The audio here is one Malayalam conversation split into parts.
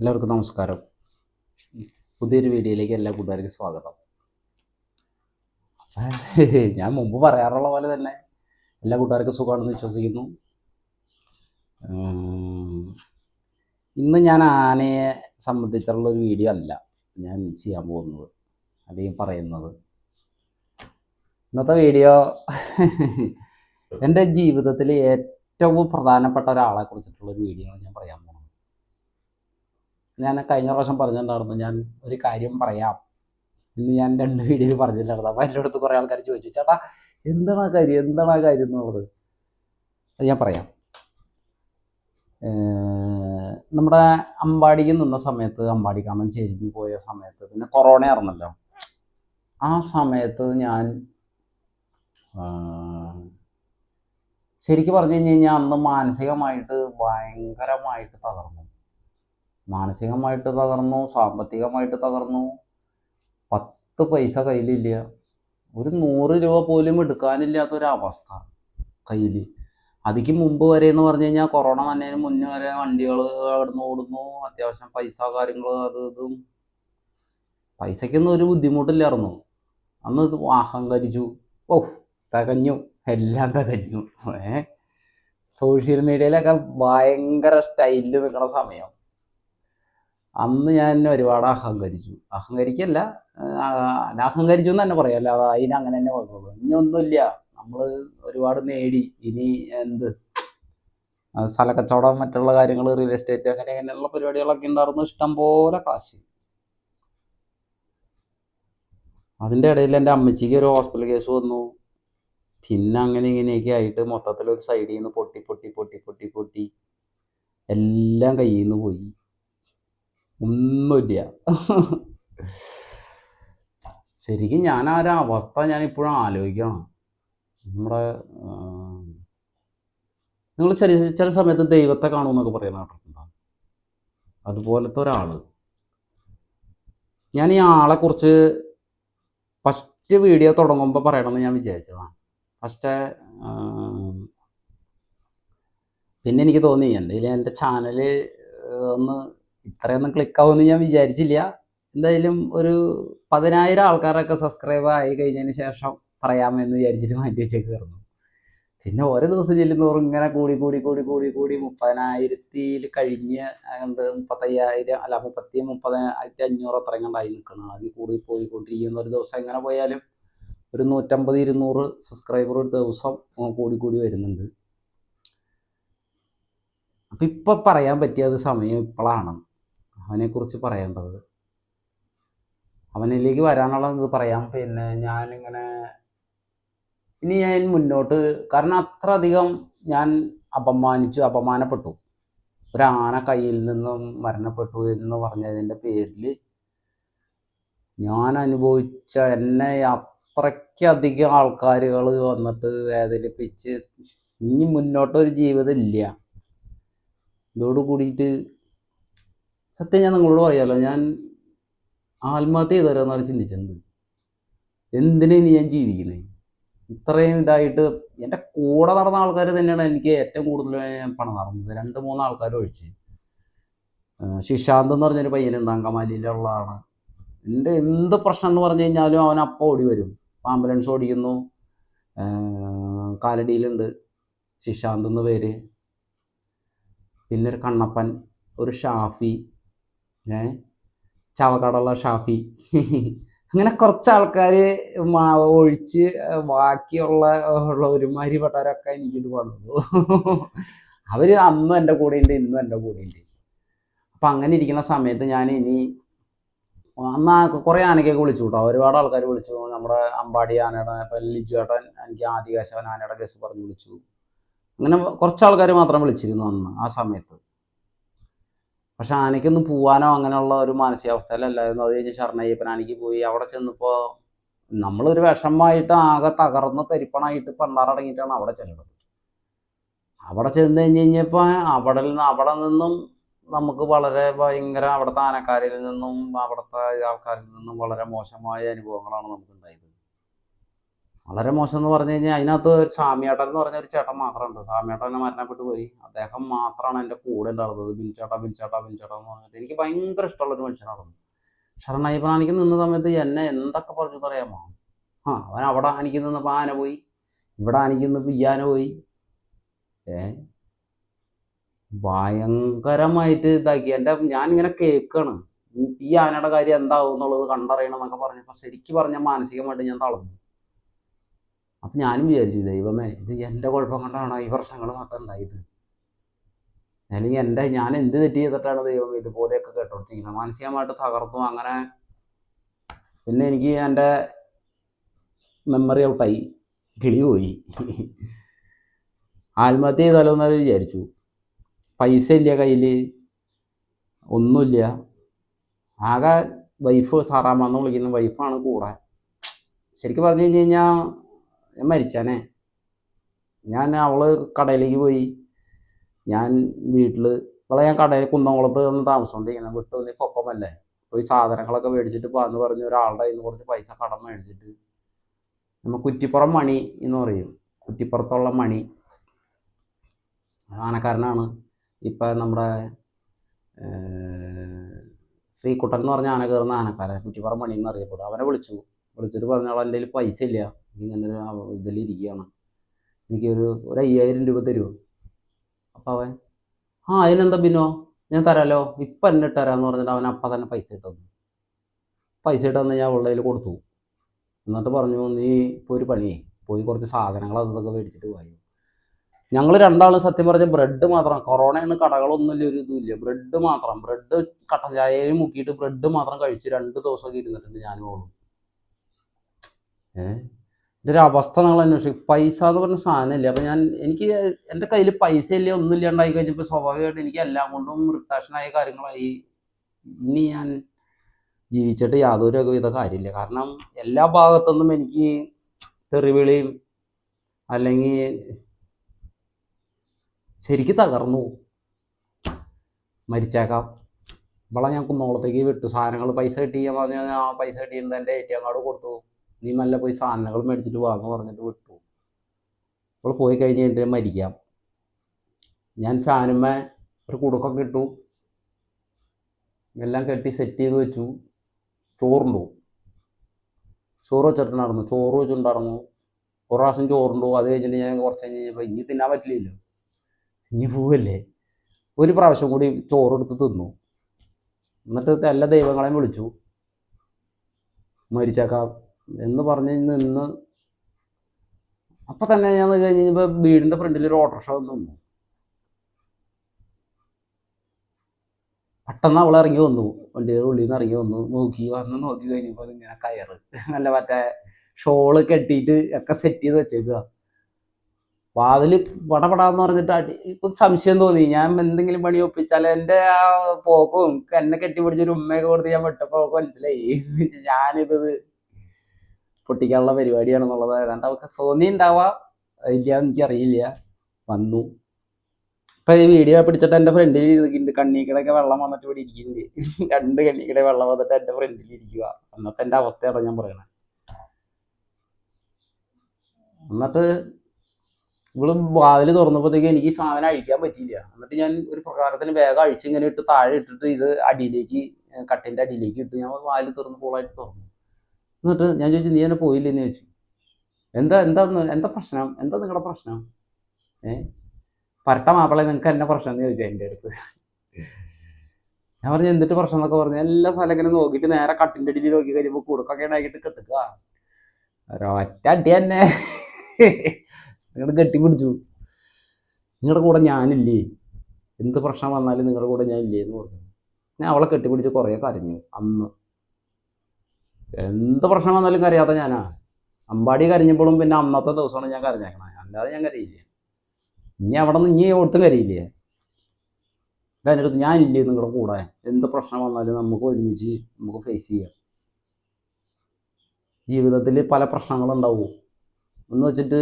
എല്ലാവർക്കും നമസ്കാരം. പുതിയൊരു വീഡിയോയിലേക്ക് എല്ലാ കൂട്ടുകാർക്കും സ്വാഗതം. ഞാൻ മുമ്പ് പറയാറുള്ള പോലെ തന്നെ എല്ലാ കൂട്ടുകാർക്കും സുഖമാണെന്ന് വിശ്വസിക്കുന്നു. ഇന്ന് ഞാൻ ആനയെ സംബന്ധിച്ചുള്ള ഒരു വീഡിയോ അല്ല ഞാൻ ചെയ്യാൻ പോകുന്നത്, അല്ലെങ്കിൽ പറയുന്നത്. ഇന്നത്തെ വീഡിയോ എൻ്റെ ജീവിതത്തിൽ ഏറ്റവും പ്രധാനപ്പെട്ട ഒരാളെ കുറിച്ചിട്ടുള്ളൊരു വീഡിയോ ആണ് ഞാൻ പറയാൻ പോകുന്നത്. ഞാൻ കഴിഞ്ഞ പ്രാവശ്യം പറഞ്ഞിട്ടുണ്ടായിരുന്നു ഞാൻ ഒരു കാര്യം പറയാം. ഇന്ന് ഞാൻ 2 വീഡിയോയിൽ പറഞ്ഞിട്ടുണ്ടായിരുന്നു. അപ്പോൾ എൻ്റെ അടുത്ത് കുറേ ആൾക്കാർ ചോദിച്ചു, ചേട്ടാ എന്താണ് ആ കാര്യം എന്നുള്ളത്. അത് ഞാൻ പറയാം. നമ്മുടെ അമ്പാടിക്ക് നിന്ന സമയത്ത്, അമ്പാടി കാണാൻ ചെരിഞ്ഞു പോയ സമയത്ത്, പിന്നെ കൊറോണ ആയിരുന്നല്ലോ. ആ സമയത്ത് ഞാൻ ശരിക്കും പറഞ്ഞു കഴിഞ്ഞാൽ അന്ന് മാനസികമായിട്ട് ഭയങ്കരമായിട്ട് തകർന്നു. സാമ്പത്തികമായിട്ട് തകർന്നു. 10 പൈസ കയ്യിലില്ല. ഒരു 100 രൂപ പോലും എടുക്കാനില്ലാത്തൊരവസ്ഥ കയ്യിൽ. അതിക്ക് മുമ്പ് വരെ എന്ന് പറഞ്ഞു കഴിഞ്ഞാൽ കൊറോണ വന്നതിന് മുന്നേ വരെ വണ്ടികൾ കിടന്ന് ഓടുന്നു, അത്യാവശ്യം പൈസ കാര്യങ്ങൾ അത് ഇതും, പൈസയ്ക്കൊന്നും ഒരു ബുദ്ധിമുട്ടില്ലായിരുന്നു. അന്ന് ഇത് അഹങ്കരിച്ചു. തികഞ്ഞു, എല്ലാം തികഞ്ഞു. സോഷ്യൽ മീഡിയയിലൊക്കെ ഭയങ്കര സ്റ്റൈലിൽ നിൽക്കുന്ന സമയം. അന്ന് ഞാൻ ഒരുപാട് അഹങ്കരിക്കല്ല, അഹങ്കരിച്ചു എന്ന് തന്നെ പറയാം, അല്ലാതെ അതിന് അങ്ങനെ തന്നെ പറയുള്ളൂ. ഇനി ഒന്നുമില്ല, നമ്മൾ ഒരുപാട് നേടി. ഇനി എന്ത് സ്ഥലക്കച്ചവടം, മറ്റുള്ള കാര്യങ്ങൾ, റിയൽ എസ്റ്റേറ്റ്, അങ്ങനെയുള്ള പരിപാടികളൊക്കെ ഉണ്ടായിരുന്നു. ഇഷ്ടം പോലെ കാശ്. അതിൻ്റെ ഇടയിൽ എൻ്റെ അമ്മച്ചിക്ക് ഒരു ഹോസ്പിറ്റൽ കേസ് വന്നു. പിന്നെ അങ്ങനെ ഇങ്ങനെയൊക്കെ ആയിട്ട് മൊത്തത്തിലൊരു സൈഡിൽ നിന്ന് പൊട്ടി എല്ലാം കയ്യിൽ നിന്ന് പോയി. ഒന്നുമില്ല. ശരിക്കും ഞാൻ ആ ഒരു അവസ്ഥ ഞാൻ ഇപ്പോഴും ആലോചിക്കണം. നമ്മുടെ നിങ്ങൾ ചില സമയത്ത് ദൈവത്തെ കാണുമെന്നൊക്കെ പറയുന്ന കേട്ടിട്ടുണ്ടോ? അതുപോലത്തെ ഒരാൾ. ഞാൻ ഈ ആളെക്കുറിച്ച് ഫസ്റ്റ് വീഡിയോ തുടങ്ങുമ്പോൾ പറയണമെന്ന് ഞാൻ വിചാരിച്ചതാണ്. പിന്നെ എനിക്ക് തോന്നി എന്തെങ്കിലും എൻ്റെ ചാനൽ ഒന്ന് ഇത്രയൊന്നും ക്ലിക്കാവുമെന്ന് ഞാൻ വിചാരിച്ചില്ല. എന്തായാലും ഒരു 10,000 ആൾക്കാരൊക്കെ സബ്സ്ക്രൈബ് ആയി കഴിഞ്ഞതിന് ശേഷം പറയാമെന്ന് വിചാരിച്ചിട്ട് മാറ്റി വെച്ചേക്കായിരുന്നു. പിന്നെ ഓരോ ദിവസം ചെല്ലുന്നോറും ഇങ്ങനെ കൂടി 30,000 കഴിഞ്ഞ് അങ്ങോട്ട് 35,000 അല്ല 30,500 അത്രയും കണ്ടായി നിൽക്കണം. അതിൽ കൂടി പോയിക്കൊണ്ടിരിക്കുന്ന ഒരു ദിവസം എങ്ങനെ പോയാലും ഒരു 150-200 സബ്സ്ക്രൈബർ ഒരു ദിവസം കൂടി വരുന്നുണ്ട്. അപ്പം ഇപ്പം പറയാൻ പറ്റിയത് സമയം ഇപ്പോഴാണ് അവനെക്കുറിച്ച് പറയേണ്ടത്. അവനിലേക്ക് വരാനുള്ളത് പറയാം. പിന്നെ ഞാനിങ്ങനെ ഇനി ഞാൻ മുന്നോട്ട്, കാരണം അത്ര അധികം ഞാൻ അപമാനപ്പെട്ടു. ഒരാന കയ്യിൽ നിന്നും മരണപ്പെട്ടു എന്ന് പറഞ്ഞതിൻ്റെ പേരിൽ ഞാൻ അനുഭവിച്ച, എന്നെ അത്രയ്ക്കധികം ആൾക്കാരുകൾ വന്നിട്ട് വേദനിപ്പിച്ച്, ഇനി മുന്നോട്ടൊരു ജീവിതം ഇല്ല. ഇതോട് കൂടിയിട്ട് സത്യം ഞാൻ നിങ്ങളോട് പറയാമല്ലോ, ഞാൻ ആത്മഹത്യ ചെയ്തവരെന്നാണ് ചിന്തിച്ചിട്ടുണ്ട്. എന്തിനാ ഇനി ഞാൻ ജീവിക്കുന്നത്? ഇത്രയും ഇതായിട്ട് എൻ്റെ കൂടെ നടന്ന ആൾക്കാർ തന്നെയാണ് എനിക്ക് ഏറ്റവും കൂടുതൽ പണം നടന്നത്. 2-3 ആൾക്കാർ ഒഴിച്ച്. ശിശാന്ത് എന്ന് പറഞ്ഞൊരു പയ്യനുണ്ട്, അങ്കമാലിയിലുള്ളതാണ്. എൻ്റെ എന്ത് പ്രശ്നം എന്ന് പറഞ്ഞു കഴിഞ്ഞാലും അവൻ അപ്പം ഓടി വരും. ആംബുലൻസ് ഓടിക്കുന്നു. കാലടിയിലുണ്ട് ശിശാന്ത് എന്ന് പേര്. പിന്നെ ഒരു കണ്ണപ്പൻ, ഒരു ഷാഫി, ചാവക്കാടുള്ള ഷാഫി. അങ്ങനെ കുറച്ച് ആൾക്കാർ ഒഴിച്ച് ബാക്കിയുള്ള ഒരുമാതിരിപ്പെട്ടവരൊക്കെ എനിക്കിത് വന്നു. അവർ അന്നും എൻ്റെ കൂടെയുണ്ട്, ഇന്നും എൻ്റെ കൂടെയുണ്ട്. അപ്പം അങ്ങനെ ഇരിക്കുന്ന സമയത്ത് ഞാൻ ഇനി അന്ന് കുറേ ആനയ്ക്കൊക്കെ വിളിച്ചു കേട്ടോ. ഒരുപാട് ആൾക്കാർ വിളിച്ചു. നമ്മുടെ അമ്പാടി ആനയുടെ, ഇപ്പം ലിജു ഏട്ടൻ എനിക്ക് ആദികാശവൻ ആനയുടെ കേസ് പറഞ്ഞ് വിളിച്ചു. അങ്ങനെ കുറച്ച് ആൾക്കാർ മാത്രം വിളിച്ചിരുന്നു അന്ന് ആ സമയത്ത്. പക്ഷെ ആനയ്ക്കൊന്നും പോവാനോ അങ്ങനെയുള്ള ഒരു മാനസികാവസ്ഥയിലല്ലായിരുന്നു. അത് കഴിഞ്ഞ് ശരണയ്യപ്പൻ ആനയ്ക്ക് പോയി. അവിടെ ചെന്നപ്പോൾ നമ്മളൊരു വിഷമമായിട്ട് ആകെ തകർന്ന് തരിപ്പണമായിട്ട് പണ്ടാറടങ്ങിയിട്ടാണ് അവിടെ ചെല്ലുന്നത്. അവിടെ ചെന്ന് കഴിഞ്ഞപ്പോൾ അവിടെ നിന്നും നമുക്ക് വളരെ ഭയങ്കര, അവിടുത്തെ ആനക്കാരിൽ നിന്നും അവിടുത്തെ ആൾക്കാരിൽ നിന്നും വളരെ മോശമായ അനുഭവങ്ങളാണ് നമുക്കുണ്ടായത്. വളരെ മോശം എന്ന് പറഞ്ഞു കഴിഞ്ഞാൽ അതിനകത്ത് ഒരു സാമിയേട്ടൻ എന്ന് പറഞ്ഞ ഒരു ചേട്ടൻ മാത്രമുണ്ട്. സാമിയേട്ടനെ മരണപ്പെട്ടു പോയി. അദ്ദേഹം മാത്രമാണ് എൻ്റെ കൂടെ ഉണ്ടായിരുന്നത്. ബിൻചേട്ടാ ബിൻചേട്ടാ ബിൻചേട്ടാ എന്ന് പറഞ്ഞിട്ട് എനിക്ക് ഭയങ്കര ഇഷ്ടമുള്ളൊരു മനുഷ്യനായിരുന്നു. ഷർണൈബ്രാനിക്ക് നിന്ന സമയത്ത് എന്നെ എന്തൊക്കെ പറഞ്ഞു അറിയാമോ? അവൻ അവിടെ ആനിക്ക് നിന്നപ്പോൾ ആന പോയി, ഇവിടെ ആനിക്ക് നിന്നപ്പോൾ ഈ ആന പോയി. ഏ ഭയങ്കരമായിട്ട് ഇതാക്കി ഞാനിങ്ങനെ കേൾക്കാണ്. ഈ ആനയുടെ കാര്യം എന്താവും എന്നുള്ളത് കണ്ടറിയണം എന്നൊക്കെ പറഞ്ഞപ്പോൾ ശരിക്കും പറഞ്ഞാൽ മാനസികമായിട്ട് ഞാൻ തളർന്നു. അപ്പം ഞാനും വിചാരിച്ചു, ദൈവമേ ഇത് എൻ്റെ കുഴപ്പം കൊണ്ടാണ് ഈ പ്രശ്നങ്ങൾ മാത്രം ഉണ്ടായത്, അല്ലെങ്കിൽ ഞാൻ എന്ത് തെറ്റ് ചെയ്തിട്ടാണ് ദൈവം ഇതുപോലെയൊക്കെ കേട്ടോണ്ടിരിക്കുന്നത്. മാനസികമായിട്ട് തകർന്നു. അങ്ങനെ പിന്നെ എനിക്ക് എൻ്റെ മെമ്മറി ഔട്ടായി, കിളി പോയി. ആത്മഹത്യ ചെയ്താലോ എന്ന് വിചാരിച്ചു. പൈസ ഇല്ല കയ്യിൽ, ഒന്നുമില്ല. ആകെ വൈഫ്, സാറാമ്മന്ന് വിളിക്കുന്ന വൈഫാണ് കൂടെ. ശരിക്കും പറഞ്ഞു കഴിഞ്ഞ് കഴിഞ്ഞാൽ ഞാൻ മരിച്ചാനെ. അവള് കടയിലേക്ക് പോയി, ഞാൻ വീട്ടിൽ ഞാൻ കടയിൽ കുന്നംകുളത്ത് ഒന്ന് താമസിച്ചുകൊണ്ടിരിക്കുന്നത്. വിട്ടു വന്ന് കൊപ്പമല്ലേ, പോയി സാധനങ്ങളൊക്കെ മേടിച്ചിട്ട് പോകാന്ന് പറഞ്ഞ് ഒരാളുടെ കയ്യിൽ നിന്ന് കുറച്ച് പൈസ കടം മേടിച്ചിട്ട് നമ്മൾ കുറ്റിപ്പുറം മണി എന്ന് പറയും, കുറ്റിപ്പുറത്തുള്ള മണി ആനക്കാരനാണ്. ഇപ്പം നമ്മുടെ ശ്രീകുട്ടൻ എന്ന് പറഞ്ഞ ആന കയറുന്ന ആനക്കാരൻ, കുറ്റിപ്പുറം മണി എന്ന് അറിയപ്പെടും. അവനെ വിളിച്ചിട്ട് പറഞ്ഞാൽ എൻ്റെ കയ്യിൽ പൈസ ഇല്ല, ഇങ്ങനെ ഇതിലിരിക്കുകയാണ്, എനിക്കൊരു 5000 രൂപ തരുമോ? അപ്പം അവൻ അതിനെന്താ പിന്നോ, ഞാൻ തരാമല്ലോ, ഇപ്പം എന്നെ ഇട്ടുതരാമെന്ന് പറഞ്ഞിട്ട് അവൻ അപ്പം തന്നെ പൈസ ഇട്ടു തന്നു. ഞാൻ അവളുടെ കയ്യിൽ കൊടുത്തു. എന്നിട്ട് പറഞ്ഞു, നീ ഇപ്പോൾ ഒരു പണിയേ, പോയി കുറച്ച് സാധനങ്ങൾ അതൊക്കെ മേടിച്ചിട്ട് പോയി. ഞങ്ങൾ രണ്ടാളും സത്യം പറഞ്ഞ ബ്രെഡ് മാത്രം, കൊറോണയാണ്, കടകളൊന്നുമില്ല, ഒരു ഇതുമില്ല, ബ്രെഡ് മാത്രം, ബ്രെഡ് കട്ടൻ ചായയിൽ മുക്കിയിട്ട് ബ്രെഡ് മാത്രം കഴിച്ച് 2 ദിവസമൊക്കെ ഇരുന്നിട്ടുണ്ട് ഞാനും അവളും. ഇതൊരു അവസ്ഥ നിങ്ങൾ അന്വേഷിക്കും. പൈസ എന്ന് പറഞ്ഞ സാധനമില്ല. അപ്പം എനിക്ക് എൻ്റെ കയ്യിൽ പൈസ ഇല്ല, ഒന്നും ഇല്ലാണ്ടായി കഴിഞ്ഞപ്പോൾ സ്വാഭാവികമായിട്ട് എനിക്ക് എല്ലാം കൊണ്ടും റിട്ടാഷനായ കാര്യങ്ങളായി. ഇനി ഞാൻ ജീവിച്ചിട്ട് യാതൊരു വിധ കാര്യമില്ല. കാരണം എല്ലാ ഭാഗത്തുനിന്നും എനിക്ക് തെറിവിളിയും, അല്ലെങ്കിൽ ശരിക്കും തകർന്നു. മരിച്ചേക്കാം. ഇവളെ ഞാൻ കുന്നോളത്തേക്ക് വിട്ടു. സാധനങ്ങൾ പൈസ കിട്ടി, ഞാൻ പറഞ്ഞു പൈസ കിട്ടിയിട്ടുണ്ട്, എൻ്റെ ATM കാർഡ് കൊടുത്തു, നീ നല്ല പോയി സാധനങ്ങൾ മേടിച്ചിട്ട് പോകാമെന്ന് പറഞ്ഞിട്ട് വിട്ടു. അവൾ പോയി കഴിഞ്ഞ് കഴിഞ്ഞിട്ട് മരിക്കാം. ഞാൻ ഫാനുമ്മേ ഒരു കുടുക്കൊക്കെ ഇട്ടു, എല്ലാം കെട്ടി സെറ്റ് ചെയ്ത് വെച്ചു. ചോറുണ്ടു, ചോറ് വെച്ചിട്ടുണ്ടായിരുന്നു, ചോറ് വെച്ചിട്ടുണ്ടായിരുന്നു. ഒരു പ്രാവശ്യം ചോറുണ്ടു. അത് കഴിഞ്ഞിട്ട് ഞാൻ കുറച്ച് കഴിഞ്ഞ് കഴിഞ്ഞപ്പോൾ ഇനി തിന്നാൻ പറ്റില്ലല്ലോ, ഇനി പോവല്ലേ, ഒരു പ്രാവശ്യം കൂടി ചോറെടുത്ത് തിന്നു. എന്നിട്ട് എല്ലാ ദൈവങ്ങളെയും വിളിച്ചു, മരിച്ചേക്കാം എന്ന് പറഞ്ഞ് നിന്ന്. അപ്പം തന്നെ ഞാൻ കഴിഞ്ഞപ്പോൾ വീടിൻ്റെ ഫ്രണ്ടിൽ ഒരു ഓട്ടോറിക്ഷ നിന്നു. പെട്ടെന്ന് അവൾ ഇറങ്ങി വന്നു, വണ്ടിയുടെ ഉള്ളിൽ നിന്ന് ഇറങ്ങി വന്നു, നോക്കി കഴിഞ്ഞപ്പോൾ ഇങ്ങനെ കയറ് നല്ല മറ്റേ ഷോള് കെട്ടിയിട്ട് ഒക്കെ സെറ്റ് ചെയ്ത് വെച്ചേക്കുക. വാതിൽ പടപടാന്ന് പറഞ്ഞിട്ട് ഇപ്പം സംശയം തോന്നി, ഞാൻ എന്തെങ്കിലും പണി ഒപ്പിച്ചാൽ എൻ്റെ ആ പോക്കും എന്നെ കെട്ടിപ്പിടിച്ചൊരു ഉമ്മയൊക്കെ കൊടുത്ത് ഞാൻ വിട്ടപ്പോൾ അവൾക്ക് മനസ്സിലായി ഞാനിത് പൊട്ടിക്കാനുള്ള പരിപാടിയാണെന്നുള്ളത്. ഏതാണ്ട് അവൾക്ക് തോന്നിയിട്ടുണ്ടാവാം, ഇല്ല എനിക്കറിയില്ല. വന്നു. ഇപ്പം ഈ വീഡിയോ പിടിച്ചിട്ട് എൻ്റെ ഫ്രണ്ടിൽ ഇരിക്കുന്നുണ്ട്, കണ്ണീക്കടൊക്കെ വെള്ളം വന്നിട്ട് ഇവിടെ ഇരിക്കുന്നുണ്ട്. 2 കണ്ണീക്കടെ വെള്ളം വന്നിട്ട് എൻ്റെ ഫ്രണ്ടിൽ ഇരിക്കുക. അന്നത്തെ എൻ്റെ അവസ്ഥയാണ് ഞാൻ പറയണത്. എന്നിട്ട് ഇവള് വാതിൽ തുറന്നപ്പോഴത്തേക്ക് എനിക്ക് ഈ സാധനം അഴിക്കാൻ പറ്റിയില്ല. എന്നിട്ട് ഞാൻ ഒരു പ്രകാരത്തിന് വേഗം അഴിച്ച് ഇങ്ങനെ ഇട്ട് താഴെ ഇട്ടിട്ട് ഇത് അടിയിലേക്ക്, കട്ടിൻ്റെ അടിയിലേക്ക് ഇട്ട് ഞാൻ വാതിൽ തുറന്ന് പോളായിട്ട് തുറന്നു. എന്നിട്ട് ഞാൻ ചോദിച്ചു, നീ എന്നെ പോയില്ലെന്ന് ചോദിച്ചു. എന്താ പ്രശ്നം, എന്താ നിങ്ങളുടെ പ്രശ്നം? പരട്ട മാപ്പിളെ നിങ്ങൾക്ക് എന്നെ പ്രശ്നം എന്ന് ചോദിച്ചു എൻ്റെ അടുത്ത്. ഞാൻ പറഞ്ഞു എന്തിട്ട് പ്രശ്നം എന്നൊക്കെ പറഞ്ഞു. എല്ലാ സ്ഥലം ഇങ്ങനെ നോക്കിയിട്ട് നേരെ കട്ടിൻ്റെ അടിയിൽ നോക്കി കഴിഞ്ഞപ്പോൾ കുടുക്കൊക്കെ ഉണ്ടാക്കിയിട്ട് കെട്ടുക. ഒരൊറ്റ അടി തന്നെ നിങ്ങൾ കെട്ടിപ്പിടിച്ചു. നിങ്ങളുടെ കൂടെ ഞാനില്ലേ, എന്ത് പ്രശ്നം വന്നാലും നിങ്ങളുടെ കൂടെ ഞാൻ ഇല്ലേ എന്ന് പറഞ്ഞു. ഞാൻ അവളെ കെട്ടിപ്പിടിച്ച് കുറേ കരഞ്ഞു. അന്ന് എന്ത് പ്രശ്നം വന്നാലും കരയാത്ത ഞാനാ. അമ്പാടി കരഞ്ഞപ്പോഴും പിന്നെ അന്നത്തെ ദിവസമാണ് ഞാൻ കരഞ്ഞേക്കണേ, അല്ലാതെ ഞാൻ കരയില്ല. ഇനി അവിടെ നിന്ന് ഇനി ഒട്ടും കരയില്ലേ. എൻ്റെ അടുത്ത് ഞാനില്ലേ നിങ്ങളുടെ കൂടെ, എന്ത് പ്രശ്നം വന്നാലും നമുക്ക് ഒരുമിച്ച് നമുക്ക് ഫേസ് ചെയ്യാം. ജീവിതത്തിൽ പല പ്രശ്നങ്ങളുണ്ടാവും എന്ന് വെച്ചിട്ട്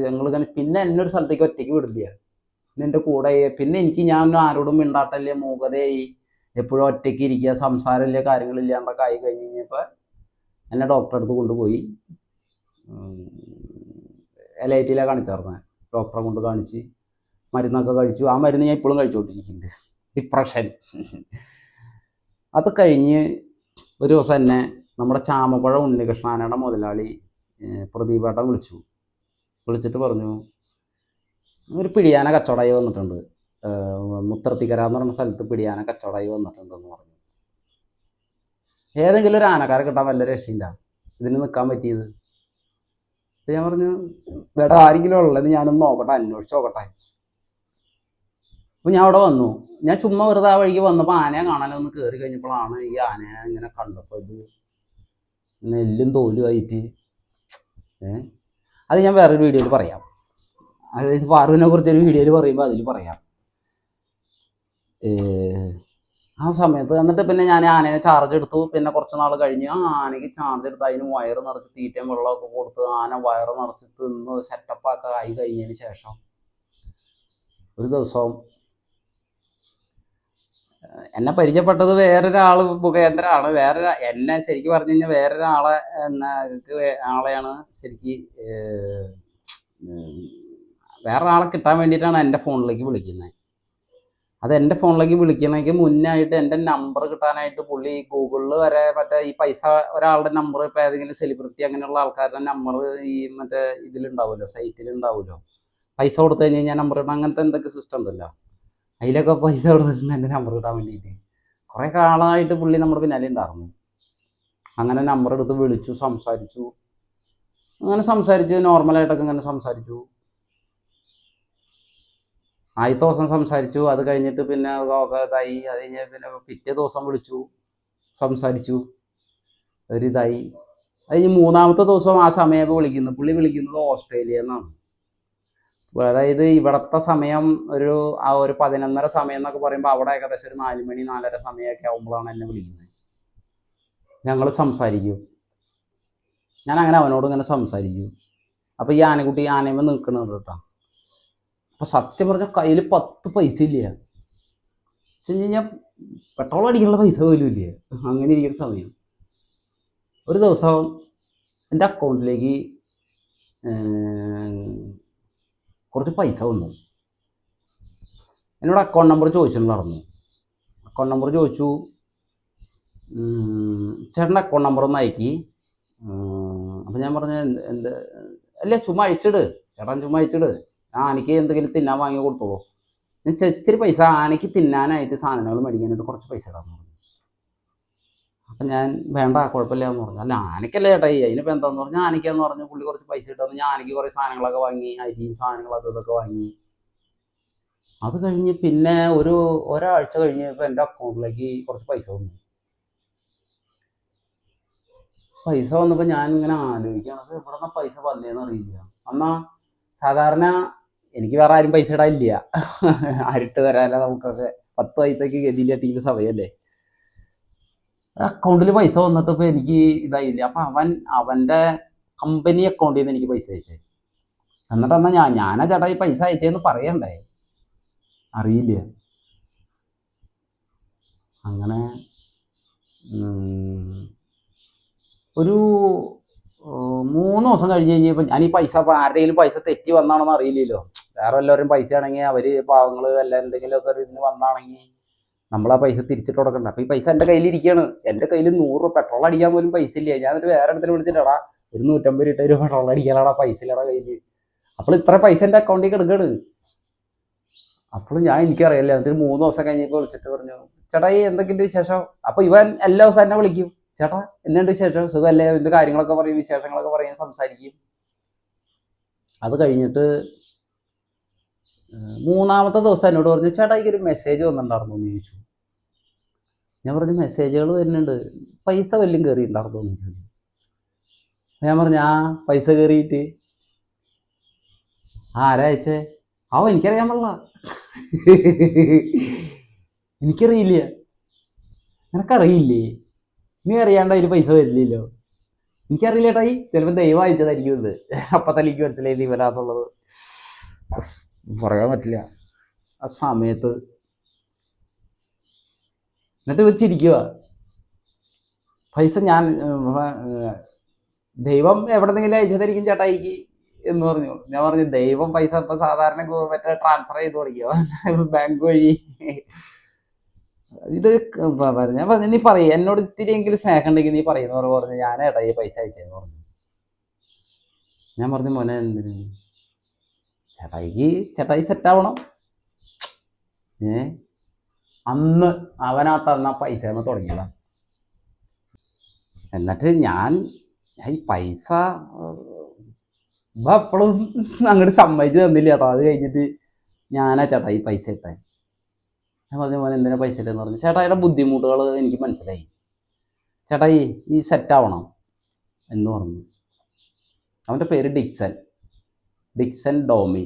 ഞങ്ങളിങ്ങനെ പിന്നെ എന്നെ ഒരു സ്ഥലത്തേക്ക് ഒറ്റയ്ക്ക് വിടില്ല. പിന്നെ എൻ്റെ കൂടെ പിന്നെ ഞാൻ ആരോടും മിണ്ടാട്ടല്ലേ, മൂകതയായി, എപ്പോഴും ഒറ്റയ്ക്ക് ഇരിക്കുക, സംസാരമില്ല, കാര്യങ്ങളില്ലാണ്ടൊക്കെ ആയി കഴിഞ്ഞ് കഴിഞ്ഞപ്പോൾ എന്നെ ഡോക്ടറെ അടുത്ത് കൊണ്ടുപോയി. LIT-യിലാണ് കാണിച്ചായിരുന്നത്. ഡോക്ടറെ കൊണ്ട് കാണിച്ച് മരുന്നൊക്കെ കഴിച്ചു. ആ മരുന്ന് ഞാൻ ഇപ്പോഴും കഴിച്ചുകൊണ്ടിരിക്കുന്നുണ്ട്, ഡിപ്രഷൻ. അത് കഴിഞ്ഞ് ഒരു ദിവസം എന്നെ നമ്മുടെ ചാമപ്പുഴ ഉണ്ണികൃഷ്ണാനയുടെ മുതലാളി പ്രദീപേട്ടൻ വിളിച്ചിട്ട് പറഞ്ഞു, ഒരു പിടിയാന കച്ചവടമായി വന്നിട്ടുണ്ട്, മുത്രത്തിക്കര എന്ന് പറയുന്ന സ്ഥലത്ത് പിടിയാന കച്ചവടമായി വന്നിട്ടുണ്ടെന്ന് പറഞ്ഞു. ഏതെങ്കിലും ഒരു ആനക്കാരെ കിട്ടാൻ വല്ല രക്ഷയില്ല, ഇതിന് നിൽക്കാൻ പറ്റിയത്. ഞാൻ പറഞ്ഞു, വേറെ ആരെങ്കിലും ഉള്ളത് ഞാനൊന്ന് നോക്കട്ടെ, അന്വേഷിച്ച് നോക്കട്ടെ. അപ്പോൾ ഞാൻ അവിടെ വന്നു. ഞാൻ ചുമ്മാ വെറുതെ ആ വഴിക്ക് വന്നപ്പോൾ ആനയെ കാണാനൊന്ന് കയറി കഴിഞ്ഞപ്പോഴാണ് ഈ ആനയെ ഇങ്ങനെ കണ്ടപ്പോൾ ഇത് നെല്ലും തോലുമായിട്ട്. അത് ഞാൻ വേറൊരു വീഡിയോയിൽ പറയാം. അതായത് പാറുവിനെ കുറിച്ചൊരു വീഡിയോയിൽ പറയുമ്പോൾ അതിൽ പറയാം. ആ സമയത്ത് എന്നിട്ട് പിന്നെ ഞാൻ ആനയെ ചാർജ് എടുത്തു. പിന്നെ കുറച്ച് നാൾ കഴിഞ്ഞ് ആ ആനയ്ക്ക് ചാർജ് എടുത്ത് അതിന് വയറ് നിറച്ച് തീറ്റയും വെള്ളമൊക്കെ കൊടുത്ത് ആന വയറ് നിറച്ച് തിന്ന് സെറ്റപ്പൊക്കെ ആയി കഴിഞ്ഞതിന് ശേഷം ഒരു ദിവസം എന്നെ പരിചയപ്പെട്ടത് വേറൊരാൾ മുഖേന്ദ്രമാണ്. എന്നെ ശരിക്കും പറഞ്ഞു കഴിഞ്ഞാൽ വേറൊരാളെ ആളെയാണ് ശരിക്ക് വേറൊരാളെ കിട്ടാൻ വേണ്ടിയിട്ടാണ് എൻ്റെ ഫോണിലേക്ക് വിളിക്കുന്നത്. അത് എൻ്റെ ഫോണിലേക്ക് വിളിക്കണമെങ്കിൽ മുന്നായിട്ട് എൻ്റെ നമ്പർ കിട്ടാനായിട്ട് പുള്ളി ഗൂഗിളിൽ വരെ മറ്റേ ഈ പൈസ ഒരാളുടെ നമ്പർ, ഇപ്പോൾ ഏതെങ്കിലും സെലിബ്രിറ്റി അങ്ങനെയുള്ള ആൾക്കാരുടെ നമ്പർ ഈ മറ്റേ ഇതിലുണ്ടാവുമല്ലോ, സൈറ്റിലുണ്ടാവുമല്ലോ, പൈസ കൊടുത്തു കഴിഞ്ഞ് കഴിഞ്ഞാൽ നമ്പർ കിട്ടാൻ, അങ്ങനത്തെ എന്തൊക്കെ സിസ്റ്റം ഉണ്ടല്ലോ, അതിലൊക്കെ പൈസ കൊടുത്തിട്ടുണ്ട് എൻ്റെ നമ്പർ കിട്ടാൻ വേണ്ടിയിട്ട്. കുറേ കാലമായിട്ട് പുള്ളി നമ്മുടെ പിന്നാലെ ഉണ്ടായിരുന്നു. അങ്ങനെ നമ്പർ എടുത്ത് വിളിച്ചു, സംസാരിച്ചു. അങ്ങനെ സംസാരിച്ച് നോർമലായിട്ടൊക്കെ ഇങ്ങനെ സംസാരിച്ചു. ആദ്യത്തെ ദിവസം സംസാരിച്ചു. അത് കഴിഞ്ഞിട്ട് പിന്നെ ഇതായി. അത് കഴിഞ്ഞ് പിന്നെ പിറ്റേ ദിവസം വിളിച്ചു, സംസാരിച്ചു, ഒരിതായി. അത് കഴിഞ്ഞ് മൂന്നാമത്തെ ദിവസം ആ സമയം വിളിക്കുന്നു. പുള്ളി വിളിക്കുന്നത് ഓസ്ട്രേലിയയിൽ നിന്നാണ്. അതായത് ഇവിടുത്തെ സമയം ഒരു 11:30 സമയം എന്നൊക്കെ പറയുമ്പോൾ അവിടെ ഏകദേശം ഒരു 4 മണി 4:30 സമയമൊക്കെ ആകുമ്പോഴാണ് എന്നെ വിളിക്കുന്നത്. ഞങ്ങൾ സംസാരിക്കും. ഞാൻ അങ്ങനെ അവനോട് ഇങ്ങനെ സംസാരിക്കും. അപ്പോൾ ഈ ആനക്കുട്ടി ആനയമ്മ നിൽക്കണുണ്ട് കേട്ടോ. അപ്പോൾ സത്യം പറഞ്ഞാൽ കയ്യിൽ 10 പൈസ ഇല്ല. വെച്ച് കഴിഞ്ഞാൽ പെട്രോൾ അടിക്കാനുള്ള പൈസ പോലും ഇല്ല. അങ്ങനെ ഇരിക്കുന്ന സമയം ഒരു ദിവസം എൻ്റെ അക്കൗണ്ടിലേക്ക് കുറച്ച് പൈസ വന്നു. എന്നോട് അക്കൗണ്ട് നമ്പർ ചോദിച്ചിട്ടുണ്ടായിരുന്നു. അക്കൗണ്ട് നമ്പർ ചോദിച്ചു. ചേട്ടൻ്റെ അക്കൗണ്ട് നമ്പർ ഒന്ന് അയക്കി. അപ്പം ഞാൻ പറഞ്ഞു, എന്ത് അല്ല, ചുമ്മാ അയച്ചിട് ചേട്ടൻ, ചുമ്മാ അയച്ചിട്, ആനയ്ക്ക് എന്തെങ്കിലും തിന്നാൻ വാങ്ങി കൊടുത്തോളൂ. ഞാൻ ഇച്ചിരി പൈസ ആനയ്ക്ക് തിന്നാനായിട്ട് സാധനങ്ങൾ മേടിക്കാനായിട്ട് കുറച്ച് പൈസ ഇടാമെന്ന് പറഞ്ഞു. അപ്പം ഞാൻ വേണ്ട, കുഴപ്പമില്ല എന്ന് പറഞ്ഞു. അല്ല ആനയ്ക്കല്ലേ ചേട്ടാ, അതിനിപ്പോൾ എന്താന്ന് പറഞ്ഞു. ആനയ്ക്കാന്ന് പറഞ്ഞു. പുള്ളി കുറച്ച് പൈസ ഇട്ടാന്ന് ഞാൻ ആനയ്ക്ക് കുറേ സാധനങ്ങളൊക്കെ വാങ്ങി, അരിയും സാധനങ്ങളൊക്കെ ഇതൊക്കെ വാങ്ങി. അത് കഴിഞ്ഞ് പിന്നെ ഒരാഴ്ച കഴിഞ്ഞപ്പോൾ എൻ്റെ അക്കൗണ്ടിലേക്ക് കുറച്ച് പൈസ വന്നു. പൈസ വന്നപ്പോൾ ഞാൻ ഇങ്ങനെ ആലോചിക്കുകയാണ്, അത് എവിടെ നിന്നാ പൈസ വന്നേന്ന് അറിയില്ല. എന്നാൽ സാധാരണ എനിക്ക് വേറെ ആരും പൈസ ഇടാനില്ല, ആരിട്ട് തരാനല്ല. നമുക്കൊക്കെ 10 പൈസയ്ക്ക് ഗതിയിലെത്തിക്കുന്ന സമയമല്ലേ. അക്കൗണ്ടിൽ പൈസ വന്നിട്ട് ഇപ്പോൾ എനിക്ക് ഇതായില്ല. അപ്പം അവൻ്റെ കമ്പനി അക്കൗണ്ടിൽ നിന്ന് എനിക്ക് പൈസ അയച്ചേ. എന്നിട്ട് എന്നാൽ ഞാനാ ചേട്ടാ ഈ പൈസ അയച്ചതെന്ന് പറയണ്ടേ, അറിയില്ല. അങ്ങനെ ഒരു 3 ദിവസം കഴിഞ്ഞ് കഴിഞ്ഞപ്പോൾ ഞാൻ ഈ പൈസ ആരുടെയും പൈസ തെറ്റി വന്നാണെന്ന് അറിയില്ലല്ലോ. വേറെ എല്ലാവരും പൈസ ആണെങ്കിൽ അവർ പാവങ്ങൾ അല്ല എന്തെങ്കിലുമൊക്കെ ഇതിന് വന്നാണെങ്കിൽ നമ്മൾ ആ പൈസ തിരിച്ചിട്ട് കൊടുക്കണ്ട. അപ്പോൾ ഈ പൈസ എൻ്റെ കയ്യിലിരിക്കുകയാണ്. എൻ്റെ കയ്യിൽ 100 രൂപ പെട്രോൾ അടിക്കാൻ പോലും പൈസ ഇല്ല. ഞാൻ എന്നിട്ട് വേറെ ഇടത്തിൽ വിളിച്ചിട്ടാടാ ഒരു 150 രൂപ പെട്രോൾ അടിക്കാനാടാ പൈസ ഇല്ലടാ കയ്യിൽ. അപ്പോൾ ഇത്ര പൈസ എൻ്റെ അക്കൗണ്ടിൽ കിടക്കുകയാണ്. അപ്പോൾ എനിക്കറിയില്ല. എന്നിട്ട് 3 ദിവസം കഴിഞ്ഞപ്പോൾ വിളിച്ചിട്ട് പറഞ്ഞു, ചേട്ടാ ഈ എന്തൊക്കെയുണ്ട് വിശേഷം. അപ്പോൾ ഇവൻ എല്ലാ ദിവസവും എന്നെ വിളിക്കും, ചേട്ടാ എന്നുണ്ട് വിശേഷം, സുഖമല്ലേ, ഇതിൻ്റെ കാര്യങ്ങളൊക്കെ പറയും, വിശേഷങ്ങളൊക്കെ പറയും, സംസാരിക്കും. അത് കഴിഞ്ഞിട്ട് 3-ാമത്തെ ദിവസം എന്നോട് പറഞ്ഞു, ചേട്ടാ എനിക്കൊരു മെസ്സേജ് വന്നിട്ടുണ്ടായിരുന്നു എന്ന് ചോദിച്ചു. ഞാൻ പറഞ്ഞു, മെസ്സേജുകൾ വരുന്നുണ്ട്, പൈസ വല്ലതും കയറിയിട്ടുണ്ടായിരുന്നു എന്ന് ചോദിച്ചു. ഞാൻ പറഞ്ഞു, ആ പൈസ കയറിയിട്ട്. ആരാ അയച്ചേ? എനിക്കറിയാൻ പാടില്ല. എനിക്കറിയില്ല. നിനക്കറിയില്ലേ? നീ അറിയാണ്ട് അതിൽ പൈസ വരില്ലല്ലോ. എനിക്കറിയില്ല ഏട്ടായി, ചിലപ്പോൾ ദൈവം അയച്ചതായിരിക്കും ഇത്. അപ്പം തന്നെ എനിക്ക് മനസ്സിലായി ഇവരാന്നുള്ളത്. പറയാൻ പറ്റില്ല ആ സമയത്ത്. എന്നിട്ട് വെച്ചിരിക്കുക പൈസ. ഞാൻ ദൈവം എവിടെ നിന്നെങ്കിലും അയച്ചതായിരിക്കും ചേട്ടായിക്ക് എന്ന് പറഞ്ഞു. ഞാൻ പറഞ്ഞു ദൈവം പൈസ ഇപ്പൊ സാധാരണ മറ്റേ ട്രാൻസ്ഫർ ചെയ്ത് തുടങ്ങിയോ ബാങ്ക് വഴി. ഇത് ഞാൻ പറഞ്ഞു നീ പറയും എന്നോട് ഇത്തിരിയെങ്കിലും സ്നേഹം ഉണ്ടെങ്കിൽ നീ പറയുന്നവർ പറഞ്ഞു ഞാൻ ഈ പൈസ അയച്ചെന്ന് പറഞ്ഞു. ഞാൻ പറഞ്ഞു മോനെ എന്തിനു ചേട്ടായി സെറ്റ് ആവണം. അന്ന് അവനാ തന്ന പൈസ എന്ന് തുടങ്ങിയതാ. എന്നിട്ട് ഞാൻ ഈ പൈസ എപ്പോഴും അങ്ങോട്ട് സമ്മതിച്ച് തന്നില്ല കേട്ടോ. അത് കഴിഞ്ഞിട്ട് ഞാനാ ചേട്ടായി പൈസ ഇട്ടേ. ഞാൻ പറഞ്ഞു മോനെ എന്തിനാ പൈസ ഇട്ടെന്ന് പറഞ്ഞു. ചേട്ടായിയുടെ ബുദ്ധിമുട്ടുകൾ എനിക്ക് മനസ്സിലായി, ചേട്ടായി ഈ സെറ്റ് ആവണം എന്ന് പറഞ്ഞു. അവൻ്റെ പേര് ഡിക്സൺ ഡോമി.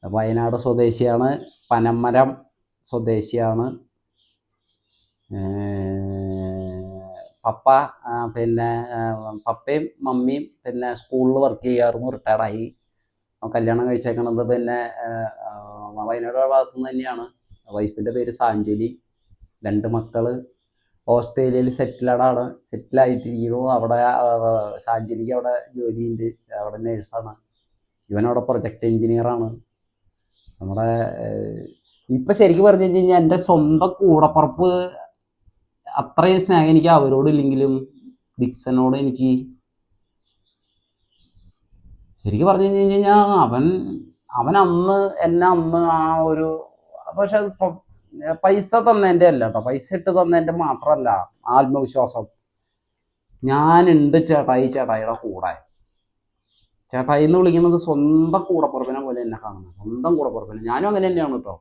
വയനാട് സ്വദേശിയാണ്, പനമരം സ്വദേശിയാണ്. പപ്പ പിന്നെ പപ്പയും മമ്മിയും പിന്നെ സ്കൂളിൽ വർക്ക് ചെയ്യാറുന്നു, റിട്ടയർഡായി. കല്യാണം കഴിച്ചേക്കണത് പിന്നെ വയനാട് ഭാഗത്തു നിന്ന് തന്നെയാണ്. വൈഫിൻ്റെ പേര് സാഞ്ജലി. 2 മക്കൾ ഓസ്ട്രേലിയയിൽ സെറ്റിലായിട്ടിരിക്കുന്നു. അവിടെ സാഞ്ജലിക്ക് അവിടെ ജോലിയുണ്ട്, അവിടെ നേഴ്സാണ്. ഇവനവിടെ പ്രൊജക്ട് എഞ്ചിനീയറാണ്. നമ്മുടെ ഇപ്പം ശരിക്കും പറഞ്ഞു കഴിഞ്ഞാൽ എൻ്റെ സ്വന്തം കൂടപ്പുറപ്പ് അത്രയും സ്നേഹം എനിക്ക് അവരോടില്ലെങ്കിലും ഡിക്സനോട് എനിക്ക് ശരിക്കും പറഞ്ഞു കഴിഞ്ഞാൽ അവൻ അന്ന് ആ ഒരു, പക്ഷെ അത് പൈസ തന്നതിൻ്റെ അല്ല കേട്ടോ, പൈസ ഇട്ട് തന്നതിൻ്റെ മാത്രമല്ല ആത്മവിശ്വാസം. ഞാനുണ്ട് ചേട്ടായിയുടെ കൂടെ. ചേട്ടായി എന്ന് വിളിക്കുന്നത് സ്വന്തം കൂടപ്പുറപ്പിനെ പോലെ എന്നെ കാണുന്നത്, സ്വന്തം കൂടപ്പുറപ്പിനെ. ഞാനും അങ്ങനെ തന്നെയാണ് കേട്ടോ.